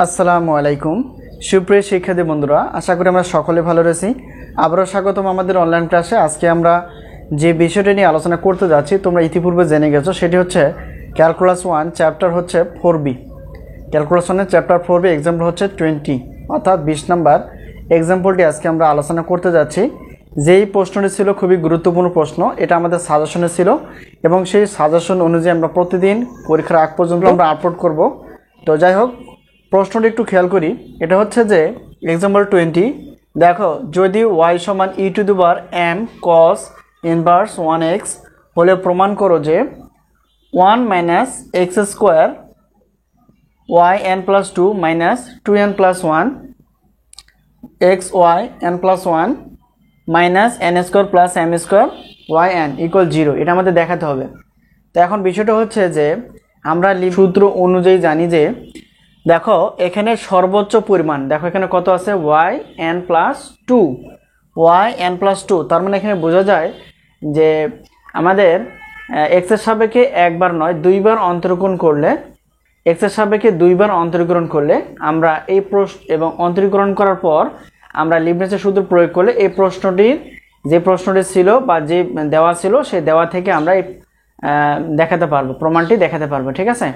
আসসালামু আলাইকুম সুপ্রিয় শিক্ষার্থী বন্ধুরা, আশা করি আমরা সকলে ভালো রয়েছি। আবারও স্বাগতম আমাদের অনলাইন ক্লাসে। আজকে আমরা যে বিষয়টি নিয়ে আলোচনা করতে যাচ্ছি তোমরা ইতিপূর্বে জেনে গেছো, সেটি হচ্ছে ক্যালকুলাস 1 চ্যাপ্টার হচ্ছে 4B। Calculus 1-এর chapter 4B example হচ্ছে 20, অর্থাৎ 20 নম্বর এক্সাম্পলটি আজকে আমরা আলোচনা করতে যাচ্ছি। যেই প্রশ্নটি ছিল খুবই গুরুত্বপূর্ণ প্রশ্ন, এটা আমাদের সাজেশনে ছিল এবং সেই সাজেশন অনুযায়ী আমরা প্রতিদিন পরীক্ষার আগ পর্যন্ত আমরা আপলোড করব। তো যাই হোক, প্রশ্নটি একটু খেয়াল করি। এটা হচ্ছে যে এক্সাম্পল 20, দেখো যদি y সমান e⁻m cos ইনভার্স 1x হলে প্রমাণ করো যে 1 minus x square y n plus 2 minus 2n plus 1 x y n plus 1 minus n square plus m square y n equal 0। এটা আমাদের দেখাতে হবে। তো এখন বিষয়টা হচ্ছে যে আমরা সূত্র অনুযায়ী জানি যে দেখো এখানে সর্বোচ্চ পরিমাণ, দেখো এখানে কত আছে y n plus 2, y n plus 2, তার মানে এখানে বোঝা যায় যে আমাদের এক্সের সাপেক্ষে একবার নয় দুইবার অন্তরীকরণ করলে, এক্সের সাপেক্ষে দুইবার অন্তরীকরণ করলে আমরা এই প্রশ্ন এবং অন্তরীকরণ করার পর আমরা লিবনিৎজের সূত্র প্রয়োগ করলে এই প্রশ্নটির যে প্রশ্নটি ছিল বা যে দেওয়া ছিল সেই দেওয়া থেকে আমরা এই দেখাতে পারবো, প্রমাণটি দেখাতে পারবো। ঠিক আছে,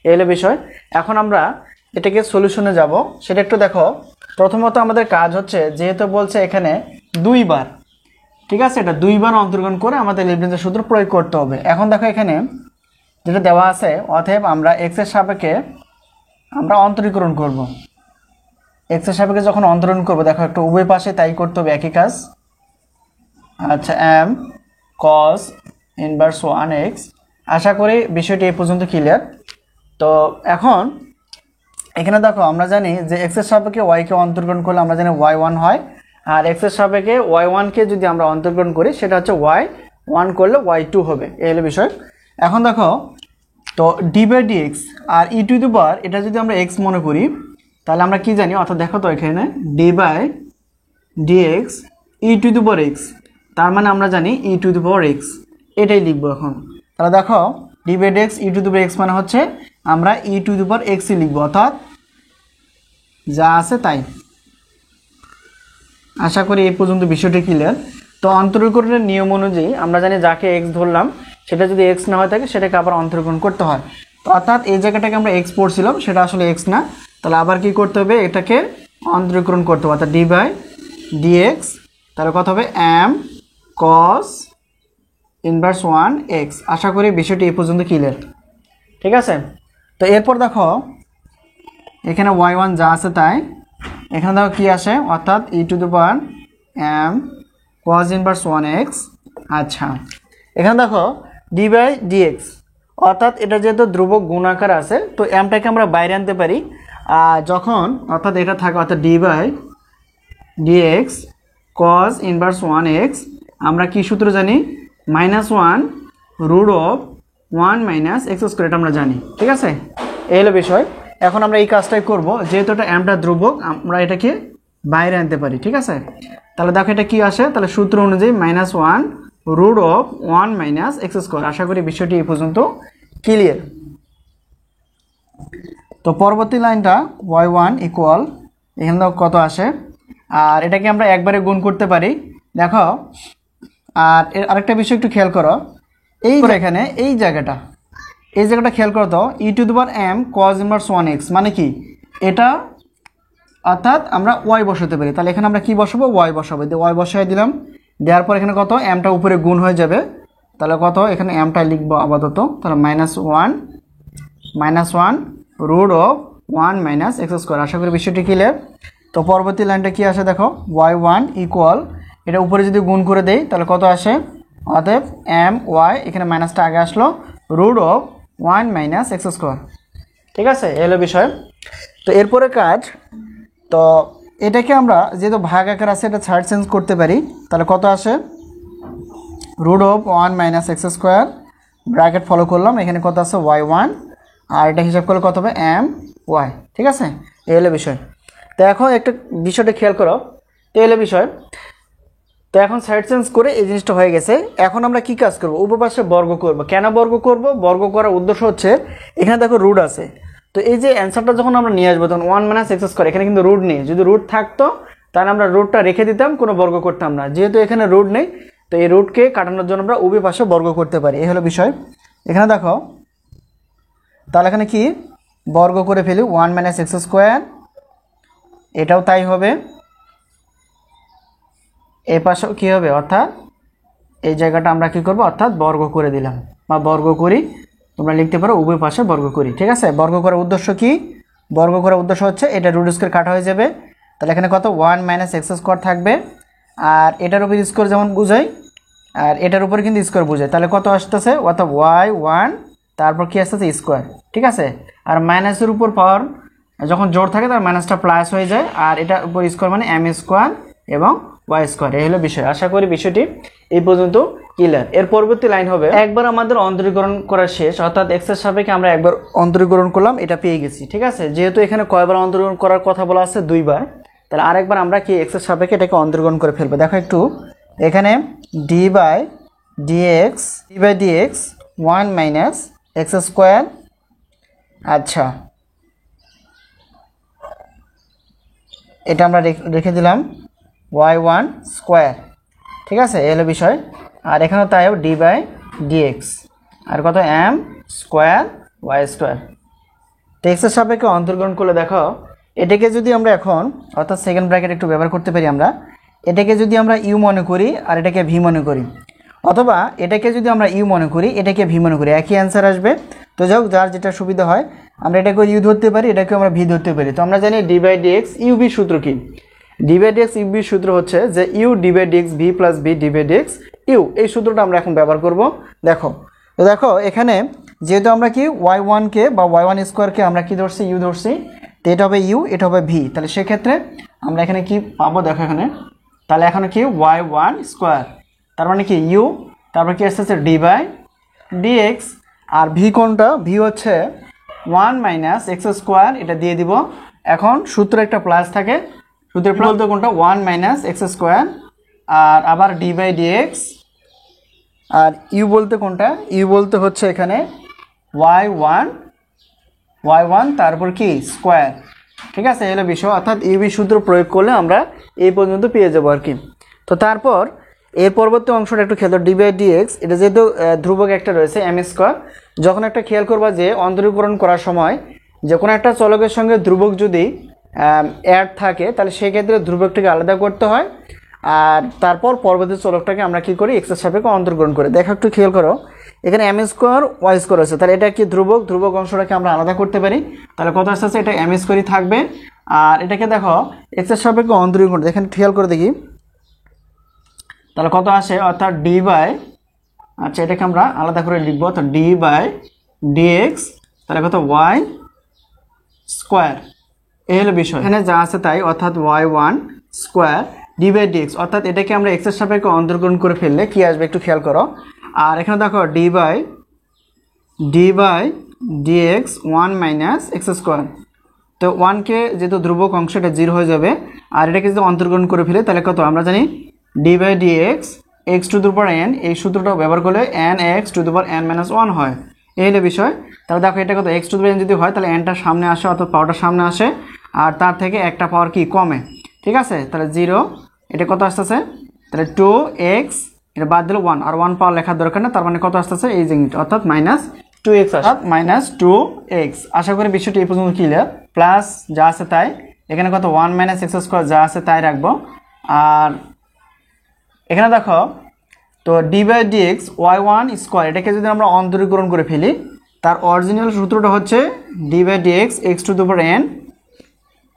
এই হলো বিষয়। এখন আমরা এটাকে সলিউশনে যাব, সেটা একটু দেখো। প্রথমত আমাদের কাজ হচ্ছে, যেহেতু বলছে এখানে দুইবার, ঠিক আছে, এটা দুইবার অন্তর্গণ করে আমাদের লিবনিৎজের সূত্র প্রয়োগ করতে হবে। এখন দেখো এখানে যেটা দেওয়া আছে, অতএব আমরা এক্সের সাপেক্ষে আমরা অন্তরীকরণ করব। এক্সের সাপেক্ষে যখন অন্তরীকরণ করব, দেখো একটু উভয় পাশে তাই করতে হবে, একই কাজ। আচ্ছা, m cos ইনভার্স 1x। আশা করি বিষয়টি এই পর্যন্ত ক্লিয়ার। তো এখন এখানে দেখো আমরা জানি যে এক্সের সাপেক্ষে ওয়াইকে অন্তর্গ্রহণ করলে আমরা জানি y1 হয়, আর এক্সের সাপেক্ষে y1কে যদি আমরা অন্তর্গ্রহণ করি সেটা হচ্ছে y1 করলে y2 হবে। এই হলো বিষয়। এখন দেখো তো d/dx আর e⁻, এটা যদি আমরা x মনে করি তাহলে আমরা কি জানি, অর্থাৎ দেখো তো এখানে d/dx e⁻x, তার মানে আমরা জানি e⁻x, এটাই লিখবো এখন। তাহলে দেখো d/dx e⁻x মানে হচ্ছে আমরা e⁻x লিখবো, অর্থাৎ যা আছে তাই। আশা করি এই পর্যন্ত বিষয়টি ক্লিয়ার। তো অন্তরীকরণের নিয়ম অনুযায়ী আমরা জানি যাকে x ধরলাম সেটা যদি x না হয়ে থাকে সেটাকে আবার অন্তরীকরণ করতে হয়। তো অর্থাৎ এই জায়গাটাকে আমরা x পড়ছিলাম, সেটা আসলে x না, তাহলে আবার কি করতে হবে, এটাকে অন্তরীকরণ করতে হবে, অর্থাৎ d/dx, তাহলে কত হবে m cos ইনভার্স 1x। আশা করি বিষয়টি এই পর্যন্ত ক্লিয়ার। ঠিক আছে, তো এরপর দেখো এখানে y1 যা আছে তাই, এখানে দেখো কি আসে, অর্থাৎ e⁻m cos ইনভার্স 1x। আচ্ছা, এখানে দেখো d/dx, অর্থাৎ এটা যেহেতু ধ্রুবক গুণাকার আছে, তো mটাকে আমরা বাইরে আনতে পারি যখন, অর্থাৎ এটা থাকে, অর্থাৎ d/dx cos ইনভার্স 1x, আমরা কি সূত্র জানি, -1 √1 - x স্কয়ার, এটা আমরা জানি। ঠিক আছে, এই হলো বিষয়। এখন আমরা এই কাজটাই করব, যেহেতু এটা mটা ধ্রুবক আমরা এটাকে বাইরে আনতে পারি। ঠিক আছে, তাহলে দেখো এটা কি আসে, তাহলে সূত্র অনুযায়ী -1 √1 - x স্কয়ার। আশা করি বিষয়টি এই পর্যন্ত ক্লিয়ার। তো পরবর্তী লাইনটা y1 ইকুয়াল, এখানে দেখো কত আসে, আর এটাকে আমরা একবারে গুণ করতে পারি। দেখো আর আরেকটা বিষয় একটু খেয়াল করো, এই এখানে এই জায়গাটা খেয়াল করো তো, e⁻m cos ইনভার্স 1x মানে কি, এটা অর্থাৎ আমরা y বসাতে পারি। তাহলে এখানে আমরা কি বসাবো, y বসাবো, y বসাই দিলাম, দেওয়ার পর এখানে কত, mটা উপরে গুণ হয়ে যাবে, তাহলে কত, এখানে mটা লিখবো আপাতত, তাহলে -1 √1 - x স্কয়ার। আশা করি বিষয়টি ক্লিয়ার। তো পরবর্তী লাইনটা কি আসে, দেখো y1 ইকুয়াল, এটা উপরে যদি গুণ করে দেই তাহলে কত আসে, অতএব my, এখানে মাইনাসটা আগে আসলো, √1 - x স্কয়ার। ঠিক আছে, এই হলো বিষয়। তো এরপরে কাজ, তো এটাকে আমরা যেহেতু ভাগ আকার আছে এটা ছাড় চেঞ্জ করতে পারি, তাহলে কত আসে, √1 - x স্কয়ার, ব্র্যাকেট ফলো করলাম, এখানে কত আছে y1, আর এটা হিসাব করলে কত হবে my। ঠিক আছে, এই হলো বিষয়। তো এখন একটা বিষয়টা খেয়াল করো, এই হলো বিষয়। তো এখন সাইড চেঞ্জ করে এই জিনিসটা হয়ে গেছে। এখন আমরা কি কাজ করব, উপপাশে বর্গ করব। কেন বর্গ করব, বর্গ করার উদ্দেশ্য হচ্ছে এখানে দেখো রুট আছে, তো এই যে অ্যান্সারটা যখন আমরা নিয়ে আসবো তখন 1 মাইনাস এক্স স্কোয়ার, এখানে কিন্তু রুট নেই, যদি রুট থাকতো তাহলে আমরা রুটটা রেখে দিতাম, কোনো বর্গ করতাম না। যেহেতু এখানে রুট নেই, তো এই রুটকে কাটানোর জন্য আমরা উভয় পাশে বর্গ করতে পারি, এই হলো বিষয়। এখানে দেখো তাহলে এখানে কি বর্গ করে ফেলি 1 মাইনাস এক্স স্কোয়ার, এটাও তাই হবে, এই পাশেও কী হবে, অর্থাৎ এই জায়গাটা আমরা কি করব, অর্থাৎ বর্গ করে দিলাম বা বর্গ করি, তোমরা লিখতে পারো উভয় পাশে বর্গ করি। ঠিক আছে, বর্গ করার উদ্দেশ্য কি, বর্গ করার উদ্দেশ্য হচ্ছে এটা রুট স্কোয়ার কাটা হয়ে যাবে, তাহলে এখানে কত 1 মাইনাস এক্স স্কোয়ার থাকবে, আর এটার উপর স্কোয়ার যেমন বোঝাই আর এটার উপর কিন্তু স্কোয়ার বোঝায়, তাহলে কত আসতেছে, অর্থাৎ y1 তারপর কি আসতেছে স্কোয়ার। ঠিক আছে, আর মাইনাসের উপর পাওয়ার যখন জোর থাকে তার মাইনাসটা প্লাস হয়ে যায়, আর এটার উপর স্কোয়ার মানে এম স্কোয়ার এবং ওয়াই স্কোয়ার, এই হলো বিষয়। আশা করি বিষয়টি এই পর্যন্ত ক্লিয়ার। এর পরবর্তী লাইন হবে, একবার আমাদের অন্তরীকরণ করা শেষ, অর্থাৎ এক্সের সাপেক্ষে আমরা একবার অন্তরীকরণ করলাম, এটা পেয়ে গেছি। ঠিক আছে, যেহেতু এখানে কয়বার অন্তরীকরণ করার কথা বলা আছে, 2 বার, তাহলে আরেকবার আমরা কি এক্সের সাপেক্ষে এটাকে অন্তরীকরণ করে ফেলবো। দেখো একটু, এখানে d by d x 1 minus x square, আচ্ছা এটা আমরা রেখে দিলাম y1 স্কোয়ার। ঠিক আছে, এই হলো বিষয়। আর এখানেও তাই ডি বাই ডিএক্স আর কত এম স্কোয়ার ওয়াই স্কোয়ার। তো এক্সের সাপেক্ষে অন্তর্গ্রহণ করলে দেখো, এটাকে যদি আমরা এখন অর্থাৎ সেকেন্ড ব্র্যাকেট একটু ব্যবহার করতে পারি, আমরা এটাকে যদি আমরা ইউ মনে করি আর এটাকে ভি মনে করি, অথবা এটাকে যদি আমরা ইউ মনে করি এটাকে ভি মনে করি, একই অ্যান্সার আসবে। তো যাই হোক, যার যেটা সুবিধা হয়, আমরা এটাকে ইউ ধরতে পারি, এটাকে আমরা ভি ধরতে পারি। তো আমরা জানি ডি বাই ডিএক্স ইউবি সূত্র কি, ডি বাই ডিএক্স ইউবি সূত্র হচ্ছে যে u d by d x v plus v d by d x u, এই সূত্রটা আমরা এখন ব্যবহার করব। দেখো এখানে যেহেতু আমরা কি y1কে বা y1 স্কোয়ারকে আমরা কি ধরছি, ইউ ধরছি, তো এটা হবে ইউ, এটা হবে ভি, তাহলে সেক্ষেত্রে আমরা এখানে কি পাবো, দেখো এখানে তাহলে এখানে কি y1 স্কোয়ার, তার মানে কি ইউ, তারপর কি আসতেছে ডি বাই ডিএক্স, আর ভি কোনটা, ভি হচ্ছে 1 মাইনাস এক্স স্কোয়ার, এটা দিয়ে দিব। এখন সূত্রে একটা প্লাস থাকে, সূত্রের প্লাস বলতে কোনটা 1 মাইনাস এক্স স্কোয়ার, আর আবার ডি বাই ডিএক্স, আর ইউ বলতে কোনটা, ইউ বলতে হচ্ছে এখানে y1 তারপর কি স্কোয়ার। ঠিক আছে, এই হলো বিষয়, অর্থাৎ ইউবি সূত্র প্রয়োগ করলে আমরা এই পর্যন্ত পেয়ে যাবো আর কি। তো তারপর এর পরবর্তী অংশটা একটু খেয়াল, ডি বাই ডিএক্স, এটা যেহেতু ধ্রুবক একটা রয়েছে এম স্কোয়ার, যখন একটা খেয়াল করবা যে অন্তরীকরণ করার সময় যে কোনো একটা চলকের সঙ্গে ধ্রুবক যদি অ্যাড থাকে, তাহলে সেক্ষেত্রে ধ্রুবকটাকে আলাদা করতে হয়, আর তারপর পরবর্তী চলকটাকে আমরা কি করি, এক্সের সাপেক্ষে অন্তরীকরণ করি। দেখো একটু খেয়াল করো, এখানে এম স্কোয়ার ওয়াই স্কোয়ার আছে, তাহলে এটা কি ধ্রুবক অংশটাকে আমরা আলাদা করতে পারি, তাহলে কত আসতে এটা এম স্কোয়ারই থাকবে। আর এটাকে দেখো এক্সের সাপেক্ষে অন্তরীকরণ, এখানে খেয়াল করে দেখি তাহলে কত আসে, অর্থাৎ ডি বাই, আচ্ছা এটাকে আমরা আলাদা করে লিখবো, তো ডি বাই ডিএক্স, তাহলে কত ওয়াই স্কোয়ার, এই হলো বিষয়। এখানে যা আছে তাই, অর্থাৎ y1 square D by dx, অর্থাৎ এটাকে আমরা এক্সের সাপেক্ষে অন্তরীকরণ করে ফেললে কি আসবে একটু খেয়াল করো। আর এখানে দেখো d by d x 1 minus x square, তো 1কে যেহেতু ধ্রুবক অংশ এটা 0 হয়ে যাবে, আর এটাকে যদি অন্তরীকরণ করে ফেলে তাহলে কত, আমরা জানি d by d x x to the power n, এই সূত্রটা ব্যবহার করলে n x to the power n minus 1 হয়, এই হলো বিষয়। তাহলে দেখো এটা কত, x to the power n যদি হয় তাহলে এনটা সামনে আসে, অর্থাৎ পাওয়ারটা সামনে আসে, আর তার থেকে একটা পাওয়ার কি কমে। ঠিক আছে, তাহলে 0, এটা কত আসতেছে, তাহলে 2x, এটা বাদ দিলে 1, আর 1 পাওয়ার লেখার দরকার না, তার মানে কত আসতেছে এই জিনিসটা, অর্থাৎ মাইনাস 2x, অর্থাৎ মাইনাস 2x। আশা করি বিষয়টি এই পর্যন্ত ক্লিয়ার। প্লাস যা আছে তাই, এখানে কত 1 মাইনাস এক্স স্কোয়ার যা আছে তাই রাখবো। আর এখানে দেখো, তো D by dx y1 square, এটাকে যদি আমরা অন্তরীকরণ করে ফেলি, তার অরিজিনাল সূত্রটা হচ্ছে d by d x x to the power n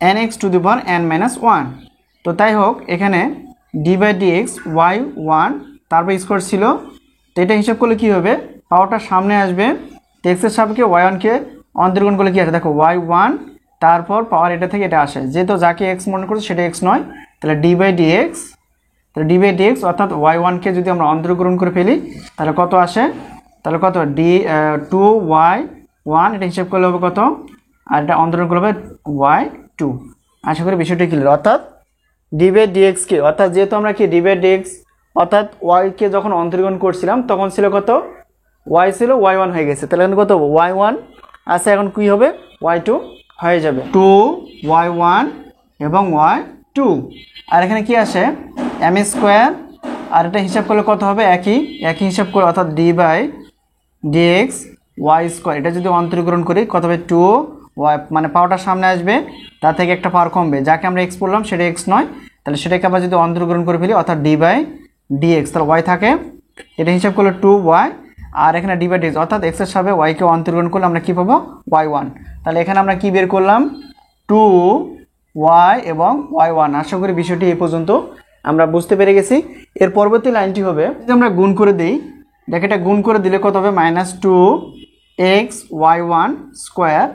n x to the power n minus 1। তো তাই হোক, এখানে ডি বাই ডিএক্স y1 তারপর স্কোয়ার ছিল, তো এটা হিসাব করলে কী হবে, পাওয়ারটা সামনে আসবে, তো এক্সের সাপেক্ষে y1কে অন্তরীকরণ করলে কী আসে, দেখো y1 তারপর পাওয়ার এটা থেকে এটা আসে, যেহেতু যাকে এক্স মনে করছে সেটা এক্স নয়, তাহলে ডি বাই ডিএক্স, তাহলে ডি বাই ডিএক্স অর্থাৎ y1কে যদি আমরা অন্তরীকরণ করে ফেলি তাহলে কত আসে, তাহলে কত2y1, এটা হিসাব করলে হবে কত, আর এটা অন্তরীকরণ করলে হবে y2। আশা করি বিষয়টি ক্লিয়ার। অর্থাৎ ডি বাই ডিএক্সকে, অর্থাৎ যেহেতু আমরা কি ডি বাই ডিএক্স অর্থাৎ ওয়াইকে যখন অন্তরীকরণ করছিলাম তখন ছিল কত, ওয়াই ছিল y1 হয়ে গেছে, তাহলে কত y1 আচ্ছা এখন কী হবে y2 হয়ে যাবে 2y1 এবং y2 আর এখানে কি আসে m স্কোয়ার আর এটা হিসাব করলে কত হবে একই হিসাব করে অর্থাৎ d by dx y square এটা যদি অন্তরীকরণ করি কত হবে 2y মানে পাওয়ারটা সামনে আসবে তার থেকে একটা পাওয়ার কমবে যাকে আমরা x বললাম সেটা x নয় তাহলে সেটাকে আবার যদি অন্তরীকরণ করে ফেলি অর্থাৎ d বাই dx তাহলে y থাকে এটা হিসাব করলে 2y আর এখানে d বাই dx অর্থাৎ x এর সাথে y কে অন্তরীকরণ করলে আমরা কি পাবো y1 তাহলে এখানে আমরা কি বের করলাম 2y এবং y1 আশা করি বিষয়টি এই পর্যন্ত আমরা বুঝতে পেরে গেছি এর পরবর্তী লাইনটি হবে যদি আমরা গুণ করে দেই দেখো এটা গুণ করে দিলে কত হবে -2xy1 স্কয়ার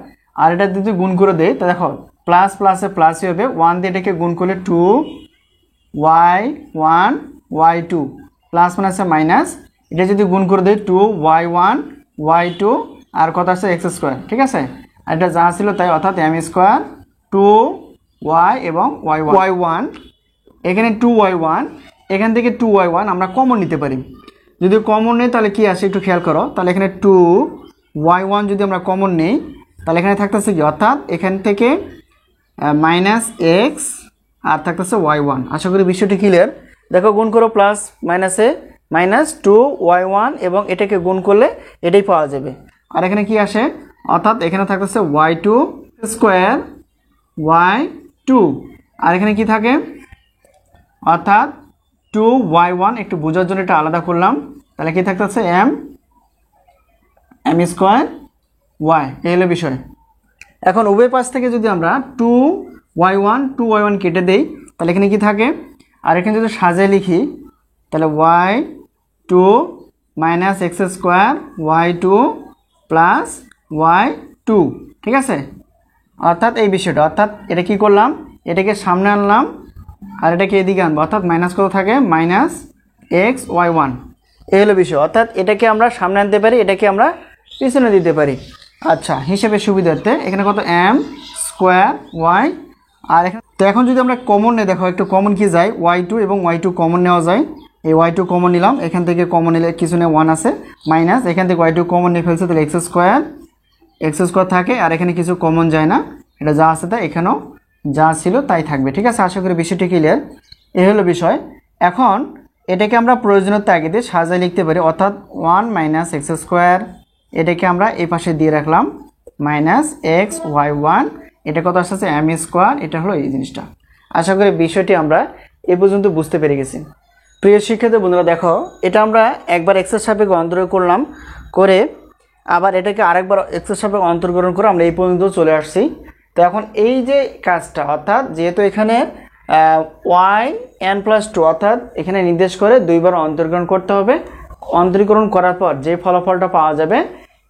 আর এটা যদি গুণ করে দেই তা দেখো প্লাস প্লাসে প্লাসই হবে 1 দিয়ে এটাকে গুণ করলে 2y1 y2 প্লাস মাইনাসে মাইনাস এটা যদি গুণ করে দেই 2y1 y2 আর কত আছে x স্কয়ার ঠিক আছে আর এটা যা ছিল তাই অর্থাৎ m স্কয়ার 2y এবং y1 এখানে 2y1 এখান থেকে 2y1 আমরা কমন নিতে পারি যদি কমন নেই তাহলে কি আসে একটু খেয়াল করো তাহলে এখানে 2y1 যদি আমরা কমন নেই তাহলে এখানে থাকতেছে কি অর্থাৎ এখান থেকে -x আর থাকতেছে y1 আশা করি বিষয়টি ক্লিয়ার দেখো গুণ করো প্লাস মাইনাসে -2y1 এবং এটাকে গুণ করলে এটাই পাওয়া যাবে আর এখানে কি আসে অর্থাৎ এখানে থাকতেছে y2 স্কয়ার y2 আর এখানে কি থাকে অর্থাৎ 2y1 একটু বোঝার জন্য এটা আলাদা করলাম তাহলে কি থাকতেছে m স্কয়ার y এই হলো বিষয় এখন উভয় পাশ থেকে যদি আমরা 2y1 কেটে দেই তাহলে এখানে কি থাকে আর এখানে যদি সাজিয়ে লিখি তাহলে y2 - x square y2 plus y2 ঠিক আছে অর্থাৎ এই বিষয়টা অর্থাৎ এটা কি করলাম এটাকে সামনে আনলাম আর এটাকে এদিকে আনবো অর্থাৎ মাইনাস কত থাকে -xy1 এই হলো বিষয় অর্থাৎ এটাকে আমরা সামনে আনতে পারি এটাকে আমরা পিছনে দিতে পারি আচ্ছা হিসাবে সুবিধার্থে এখানে কত m স্কয়ার y আর এখানে তো এখন যদি আমরা কমন নেই দেখো একটু কমন কি যায় y2 এবং y2 কমন নেওয়া যায় এই y2 কমন নিলাম এখান থেকে কমন নিলে কিছু নেই 1 আছে মাইনাস এখান থেকে y2 কমন নিয়ে ফেলছে তাহলে x স্কয়ার থাকে আর এখানে কিছু কমন যায় না এটা যা আছে তাই এখানেও যা ছিল তাই থাকবে ঠিক আছে আশা করি বিষয়টি ক্লিয়ার এই হলো বিষয় এখন এটাকে আমরা প্রয়োজনীয় তাগিদে সাজিয়ে লিখতে পারি অর্থাৎ 1 - x স্কয়ার এটাকে আমরা এই পাশে দিয়ে রাখলাম -xy1 এটা কত আসছে m স্কয়ার এটা হলো এই জিনিসটা আশা করি বিষয়টি আমরা এই পর্যন্ত বুঝতে পেরে গেছি প্রিয় শিক্ষার্থী বন্ধুরা দেখো এটা আমরা একবার x এর সাপেক্ষে অন্তরীকরণ করলাম করে আবার এটাকে আরেকবার x এর সাপেক্ষে অন্তরীকরণ করে আমরা এই পর্যন্ত চলে আসছি তো এখন এই যে কাজটা অর্থাৎ যেহেতু এখানে yn+2 অর্থাৎ এখানে নির্দেশ করে দুইবার অন্তরীকরণ করতে হবে অন্তরীকরণ করার পর যে ফলাফলটা পাওয়া যাবে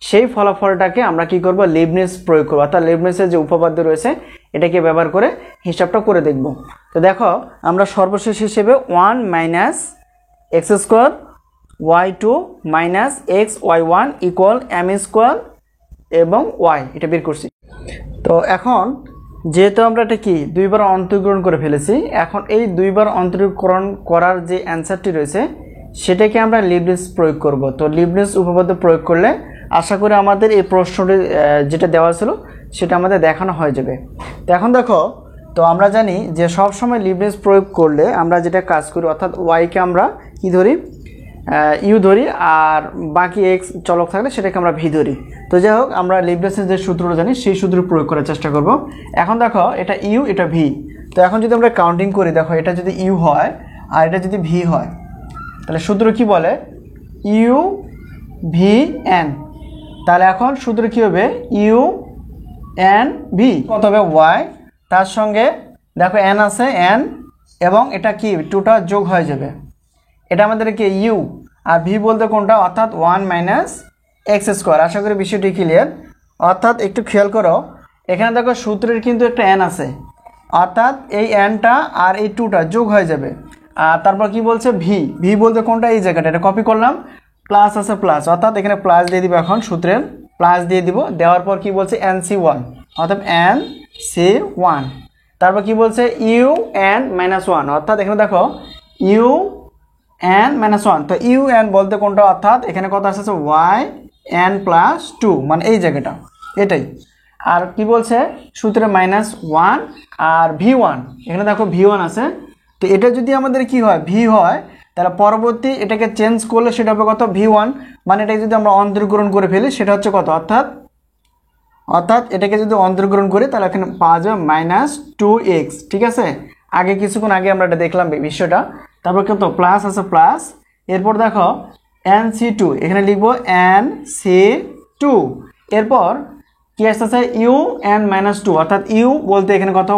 সেই ফলাফলটাকে আমরা কি করব লিবনিজ প্রয়োগ করব অর্থাৎ লিবনিজের যে উপপাদ্য রয়েছে এটাকে ব্যবহার করে হিসাবটা করে দেখব তো দেখো আমরা সর্বশেষ হিসেবে 1 - x square y2 - xy1 = m square এবং y এটা বের করছি তো এখন যেহেতু আমরা এটা কি দুইবার অন্তরীকরণ করে ফেলেছি এখন এই দুইবার অন্তরীকরণ করার যে অ্যান্সারটি রয়েছে সেটাকে আমরা লিবনিজ প্রয়োগ করব তো লিবনিজ উপপাদ্য প্রয়োগ করলে আশা করি আমাদের এই প্রশ্নটি যেটা দেওয়া ছিল সেটা আমাদের দেখানো হয়ে যাবে তো এখন দেখো তো আমরা জানি যে সব সময় লিবনিজ প্রয়োগ করলে আমরা যেটা কাজ করি অর্থাৎ y কে আমরা কি ধরি ইউ ধরি আর বাকি x চলক থাকলে সেটাকে আমরা ভি ধরি তো যাই হোক আমরা লিবনিজের যে সূত্রটা জানি সেই সূত্র প্রয়োগ করার চেষ্টা করব এখন দেখো এটা ইউ এটা ভি তো এখন যদি আমরা কাউন্টিং করি দেখো এটা যদি ইউ হয় আর এটা যদি ভি হয় তাহলে সূত্র কি বলে ইউ ভি এন তাহলে এখন সূত্র কি হবে ইউ এন ভি কত হবে y তার সঙ্গে দেখো এন আছে এন এবং এটা কি টুটা যোগ হয়ে যাবে এটা আমাদের কি ইউ আর ভি বলতে কোনটা অর্থাৎ 1 - x স্কয়ার আশা করি বিষয়টি ক্লিয়ার অর্থাৎ একটু খেয়াল করো এখানে দেখো সূত্রের কিন্তু একটা এন আছে অর্থাৎ এই এনটা আর এই টুটা যোগ হয়ে যাবে আর তারপর কি বলছে ভি বলতে কোনটা এই জায়গাটা এটা কপি করলাম প্লাস আছে প্লাস অর্থাৎ এখানে প্লাস দিয়ে দিব এখন সূত্রের প্লাস দিয়ে দিব দেওয়ার পর কি বলছে nc1 অর্থাৎ nc1 তারপর কি বলছে un-1 অর্থাৎ এখানে দেখো un-1 তো un বলতে কোনটা অর্থাৎ এখানে কত আসছে yn+2 মানে এই জায়গাটা এটাই। আর কি বলছে সূত্রে -1 আর v1, এখানে দেখো v1 আছে, তো এটা যদি আমাদের কি হয় v হয়, তাহলে পরবর্তী এটাকে চেঞ্জ করলে সেটা হবে কত v1, মানে এটাকে যদি আমরা অন্তর্গ্রহণ করে ফেলি সেটা হচ্ছে কত, অর্থাৎ এটাকে যদি অন্তর্গ্রহণ করি তাহলে এখানে পাওয়া যাবে -2x। ঠিক আছে, আগে কিছুক্ষণ আগে আমরা এটা দেখলাম বিষয়টা। তারপর কত প্লাস আছে প্লাস, এরপর দেখো nc2, এখানে লিখবো nc2, এরপর কি আসতেছে un-2, অর্থাৎ u বলতে এখানে কত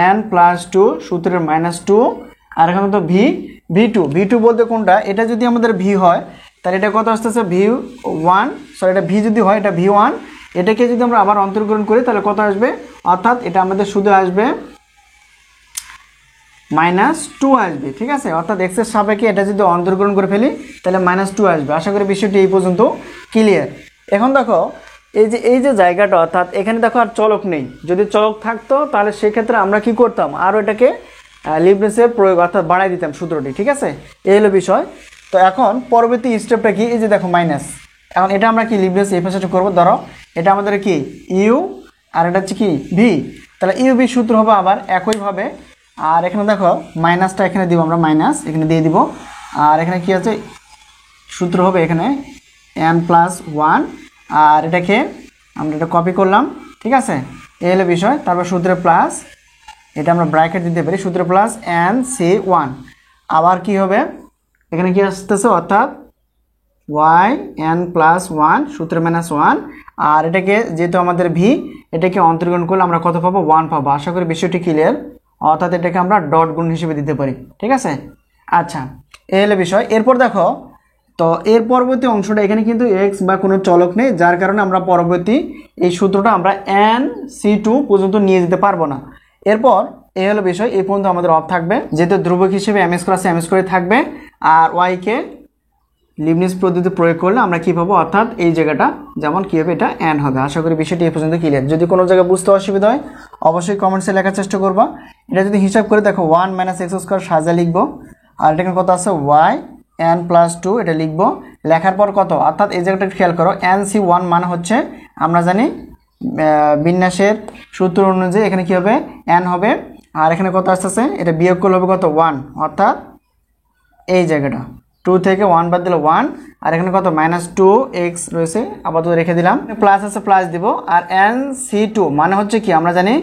yn+2 সূত্রের -2, আর এখানে তো v2 বলতে কোনটা, এটা যদি আমাদের v হয় তাহলে এটা কত আসতেছে v1, সরি এটা v যদি হয় এটা v1, এটাকে যদি আমরা আবার অন্তর্গ্রহণ করি তাহলে কত আসবে, অর্থাৎ এটা আমাদের শুধু আসবে -2 আসবে। ঠিক আছে, অর্থাৎ x এর সাপেক্ষে এটা যদি অন্তর্গ্রহণ করে ফেলি তাহলে -2 আসবে। আশা করি বিষয়টি এই পর্যন্ত ক্লিয়ার। এখন দেখো এই যে জায়গাটা, অর্থাৎ এখানে দেখো আর চলক নেই, যদি চলক থাকতো তাহলে সেক্ষেত্রে আমরা কি করতাম, আরও এটাকে লিবনিজের প্রয়োগ অর্থাৎ বাড়াই দিতাম সূত্রটি। ঠিক আছে, এই হলো বিষয়। তো এখন পরবর্তী স্টেপটা কি, এই যে দেখো মাইনাস, এখন এটা আমরা কি লিবনিজ এই পাশে করবো, ধরো এটা আমাদের কি ইউ আর এটা হচ্ছে কি ভি, তাহলে ইউ ভি সূত্র হবে আবার একইভাবে। আর এখানে দেখো মাইনাসটা এখানে দিব আমরা, মাইনাস এখানে দিয়ে দিব, আর এখানে কি আছে সূত্র হবে এখানে n+1, আর এটাকে আমরা এটা কপি করলাম। ঠিক আছে, এই হলো বিষয়। তারপর সূত্রে প্লাস, এটা আমরা ব্র্যাকেট দিতে পারি, সূত্রে প্লাস nc1, আবার কি হবে এখানে কি আসতেছে, অর্থাৎ yn+1 সূত্রে -1, আর এটাকে যেহেতু আমাদের ভি, এটাকে অন্তর্গ্রহণ করলে আমরা কত পাবো 1 পাবো। আশা করি বিষয়টি ক্লিয়ার, অর্থাৎ এটাকে আমরা ডট গুণ হিসেবে দিতে পারি। ঠিক আছে, আচ্ছা এই হলো বিষয়। এরপর দেখো, তো এর পরবর্তী অংশটা এখানে কিন্তু x বা কোনো চলক নেই, যার কারণে আমরা পরবর্তী এই সূত্রটা আমরা nc2 পর্যন্ত নিয়ে যেতে পারবো না। এরপর এই হলো বিষয়, এই পর্যন্ত আমাদের অফ থাকবে, যেহেতু ধ্রুবক হিসেবে m² থাকবে, আর y কে লিবনিজ পদ্ধতি প্রয়োগ করলে আমরা কি পাবো, অর্থাৎ এই জায়গাটা যেমন কি হবে এটা n হবে। আশা করি বিষয়টি এই পর্যন্ত ক্লিয়ার। যদি কোনো জায়গায় বুঝতে অসুবিধা হয় অবশ্যই কমেন্টসে লেখার চেষ্টা করবা। এটা যদি হিসাব করে দেখো 1 - x² সাজা লিখবো, আর এটাকে কত আছে yn+2, এটা লিখবো, লেখার পর কত, অর্থাৎ এই জায়গাটা খেয়াল করো nc1 মানে হচ্ছে আমরা জানি বিন্যাসের সূত্র অনুযায়ী এখানে কি হবে n হবে, আর এখানে কত আসতেছে এটা বিয়োগ করলে হবে কত 1, অর্থাৎ এই জায়গাটা 2 থেকে 1 বাদ দিলে 1, আর এখানে কত -2x রয়েছে আপাতত রেখে দিলাম, প্লাস আছে প্লাস দিব, আর nc2 মানে হচ্ছে কি আমরা জানি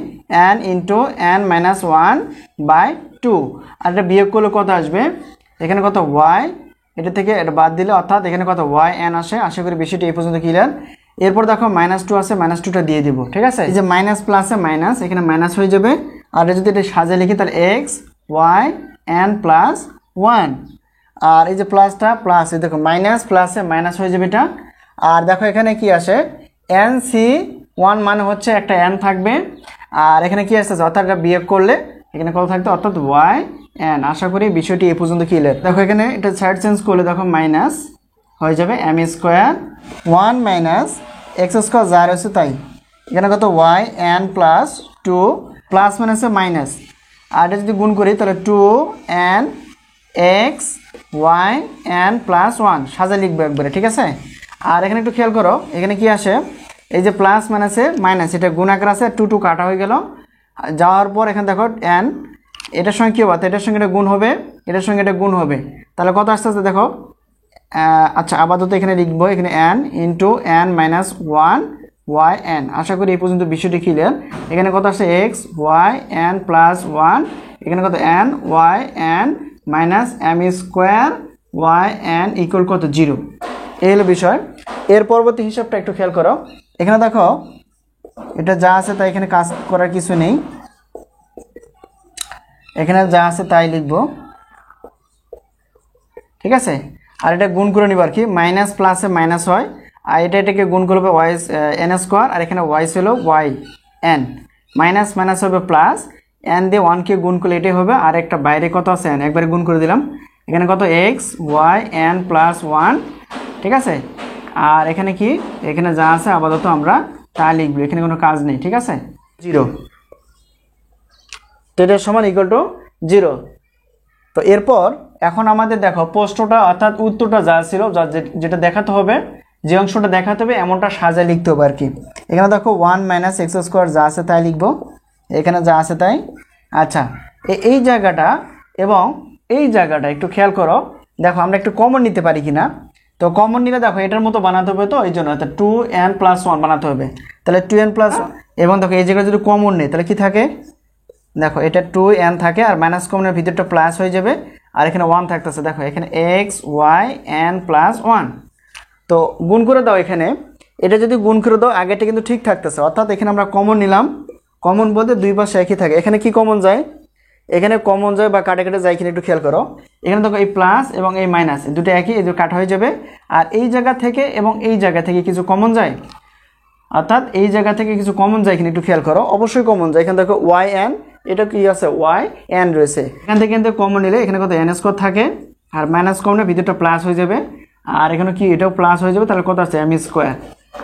n × n-1/2, আর এটা বিয়োগ করলে কত আসবে, এখানে কত y, এটা থেকে এটা বাদ দিলে অর্থাৎ এখানে কত yn আসে। আশা করি বিষয়টি এই পর্যন্ত ক্লিয়ার। এরপর দেখো -2 আছে, -2টা দিয়ে দিব। ঠিক আছে, এই যে মাইনাস প্লাসে মাইনাস এখানে মাইনাস হয়ে যাবে, আর যদি এটা সাজিয়ে লিখি তাহলে x y n+1, আর এই যে প্লাসটা প্লাস, এই দেখো মাইনাস প্লাসে মাইনাস হয়ে যাবে এটা। আর দেখো এখানে কি আসে nc1 মানে হচ্ছে একটা n থাকবে, আর এখানে কি আসছে অর্থাৎ এটা বিয়োগ করলে এখানে কত থাকতো, অর্থাৎ yn। আশা করি বিষয়টি এই পর্যন্ত ক্লিয়ার। দেখো এখানে এটা সাইড চেঞ্জ করলে দেখো মাইনাস হয়ে যাবে m², 1 - x² যা রয়েছে তাই, এখানে কত yn+2, প্লাস মাইনাসে মাইনাস, আর এটা যদি গুণ করি তাহলে 2n x yn+1 সাজা লিখবো একবারে। ঠিক আছে, আর এখানে একটু খেয়াল করো এখানে কি আসে, এই যে প্লাস মাইনাসে মাইনাস এটা গুণ আকার আছে, 2 কাটা হয়ে গেল, যাওয়ার পর এখানে দেখো n, এটার সঙ্গে কি হবে, এটার সঙ্গে এটা গুণ হবে, এটার সঙ্গে এটা গুণ হবে, তাহলে কত আসতে আসতে দেখো, আচ্ছা আপাতত এখানে লিখবো এখানে n × n-1 yn। আশা করি এই পর্যন্ত বিষয়টি ক্লিয়ার। এখানে কত আসছে x yn+1, এখানে কত n yn -m² yn equal কত 0, এই হলো বিষয়। এর পরবর্তী হিসাবটা একটু খেয়াল করো, এখানে দেখো এটা যা আছে তাই, এখানে কাজ করার কিছু নেই, এখানে যা আছে তাই লিখবো। ঠিক আছে, আর এটা গুণ করে নিব আর কি, মাইনাস প্লাসে মাইনাস হয়, আর এটাকে গুণ করবে n², আর এখানে y ছিল yn, মাইনাস মাইনাস হবে প্লাস, n দিয়ে 1 কে গুণ করলে এটাই হবে, আর একটা বাইরে কত আছে n, একবারে গুণ করে দিলাম, এখানে কত x yn+1। ঠিক আছে, আর এখানে কি এখানে যা আছে আপাতত আমরা তা লিখবো, এখানে কোনো কাজ নেই। ঠিক আছে, 0, তো এটার সমান ইকুয়াল টু 0। তো এরপর এখন আমাদের দেখো প্রশ্নটা অর্থাৎ উত্তরটা যা ছিল, যেটা দেখাতে হবে, যে অংশটা দেখাতে হবে এমনটা সাজায় লিখতে হবে আর কি। এখানে দেখো 1 মাইনাস এক্স স্কোয়ার যা আছে তাই লিখবো, এখানে যা আছে তাই। আচ্ছা, এই জায়গাটা এবং এই জায়গাটা একটু খেয়াল করো, দেখো আমরা একটু কমন নিতে পারি কিনা। তো কমন নিলে দেখো এটার মতো বানাতে হবে, তো এই জন্য 2n+1 বানাতে হবে। তাহলে 2n+1 এবং দেখো এই জায়গায় যদি কমন নেই তাহলে কি থাকে, দেখো এটা 2n থাকে আর মাইনাস কমনের ভিতরটা প্লাস হয়ে যাবে আর এখানে 1 থাকতেছে। দেখো এখানে x y n+1। তো গুণ করে দাও, এখানে এটা যদি গুণ করে দাও আগেটা কিন্তু ঠিক থাকতেছে, অর্থাৎ এখানে আমরা কমন নিলাম। কমন বলতে দুই পাশে একই থাকে। এখানে কি কমন যায়, এখানে কমন যায় বা কাটে কাটে যায় কিনা একটু খেয়াল করো। এখানে দেখো এই প্লাস এবং এই মাইনাস দুটো একই, এই দুটো কাটা হয়ে যাবে। আর এই জায়গা থেকে এবং এই জায়গা থেকে কিছু কমন যায়, অর্থাৎ এই জায়গা থেকে কিছু কমন যায় কিনা একটু খেয়াল করো। অবশ্যই কমন যায়। এখানে দেখো yn, এটা কি আছে yn রয়েছে। এখান থেকে কিন্তু কমন নিলে এখানে কত n² থাকে আর মাইনাস কমনের ভিতরটা প্লাস হয়ে যাবে আর এখানে কি এটাও প্লাস হয়ে যাবে, তাহলে কত আছে m²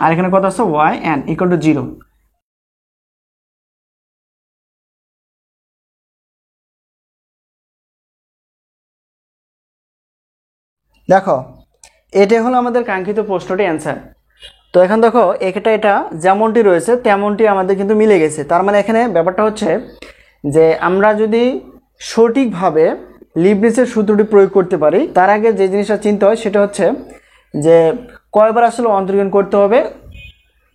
আর এখানে কত আছে yn = 0। দেখো এটাই হলো আমাদের কাঙ্ক্ষিত প্রশ্নটির অ্যান্সার। তো এখন দেখো এটা যেমনটি রয়েছে তেমনটি আমাদের কিন্তু মিলে গেছে। তার মানে এখানে ব্যাপারটা হচ্ছে যে আমরা যদি সঠিকভাবে লিবনিজের সূত্রটি প্রয়োগ করতে পারি, তার আগে যে জিনিসটা চিন্তা হয় সেটা হচ্ছে যে কয়বার আসলে অন্তর্গ্রহণ করতে হবে।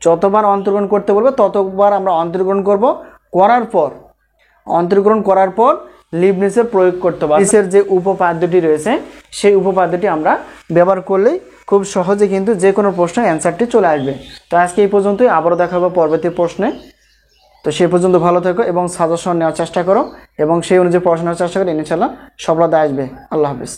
যতবার অন্তর্গ্রহণ করতে বলবে ততবার আমরা অন্তর্গ্রহণ করব, অন্তর্গ্রহণ করার পর লিবনিজের প্রয়োগ করতে হবে। লিবনিজের যে উপপাদ্যটি রয়েছে সেই উপপাদ্যটি আমরা ব্যবহার করলেই খুব সহজে কিন্তু যে কোনো প্রশ্নের অ্যান্সারটি চলে আসবে। তো আজকে এই পর্যন্তই, আবারও দেখা হবে পরবর্তী প্রশ্নে। তো সেই পর্যন্ত ভালো থেকো এবং সাজেশন নেওয়ার চেষ্টা করো এবং সেই অনুযায়ী পড়াশোনার চেষ্টা করো, ইনশাআল্লাহ সফলতা আসবে। আল্লাহ হাফেজ।